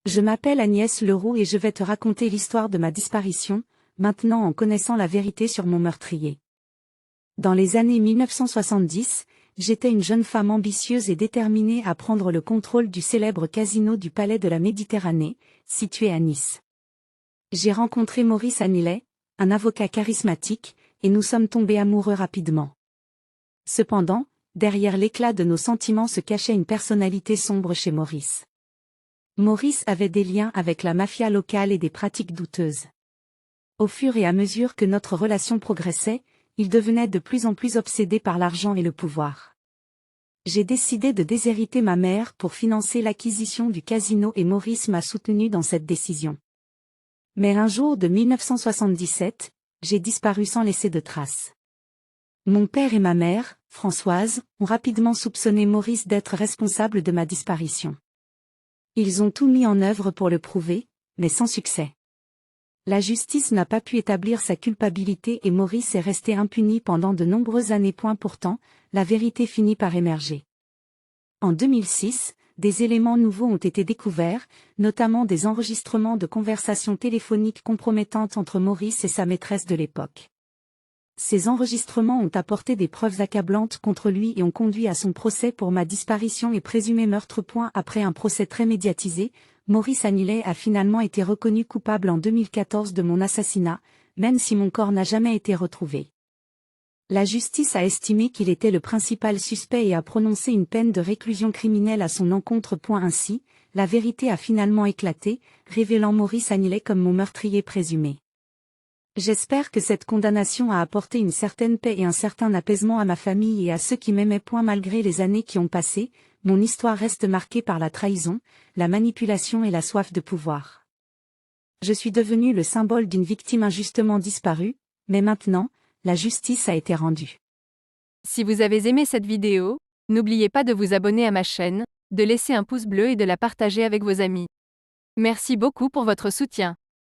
Je m'appelle Agnès Leroux et je vais te raconter l'histoire de ma disparition, maintenant en connaissant la vérité sur mon meurtrier. Dans les années 1970, j'étais une jeune femme ambitieuse et déterminée à prendre le contrôle du célèbre casino du Palais de la Méditerranée, situé à Nice. J'ai rencontré Maurice Haniley, un avocat charismatique, et nous sommes tombés amoureux rapidement. Cependant, derrière l'éclat de nos sentiments se cachait une personnalité sombre chez Maurice. Maurice avait des liens avec la mafia locale et des pratiques douteuses. Au fur et à mesure que notre relation progressait, il devenait de plus en plus obsédé par l'argent et le pouvoir. J'ai décidé de déshériter ma mère pour financer l'acquisition du casino et Maurice m'a soutenu dans cette décision. Mais un jour de 1977, j'ai disparu sans laisser de traces. Mon père et ma mère, Françoise, ont rapidement soupçonné Maurice d'être responsable de ma disparition. Ils ont tout mis en œuvre pour le prouver, mais sans succès. La justice n'a pas pu établir sa culpabilité et Maurice est resté impuni pendant de nombreuses années. Pourtant, la vérité finit par émerger. En 2006, des éléments nouveaux ont été découverts, notamment des enregistrements de conversations téléphoniques compromettantes entre Maurice et sa maîtresse de l'époque. Ces enregistrements ont apporté des preuves accablantes contre lui et ont conduit à son procès pour ma disparition et présumé meurtre. Après un procès très médiatisé, Maurice Haniley a finalement été reconnu coupable en 2014 de mon assassinat, même si mon corps n'a jamais été retrouvé. La justice a estimé qu'il était le principal suspect et a prononcé une peine de réclusion criminelle à son encontre. Ainsi, la vérité a finalement éclaté, révélant Maurice Haniley comme mon meurtrier présumé. J'espère que cette condamnation a apporté une certaine paix et un certain apaisement à ma famille et à ceux qui m'aimaient. Malgré les années qui ont passé, mon histoire reste marquée par la trahison, la manipulation et la soif de pouvoir. Je suis devenue le symbole d'une victime injustement disparue, mais maintenant, la justice a été rendue. Si vous avez aimé cette vidéo, n'oubliez pas de vous abonner à ma chaîne, de laisser un pouce bleu et de la partager avec vos amis. Merci beaucoup pour votre soutien.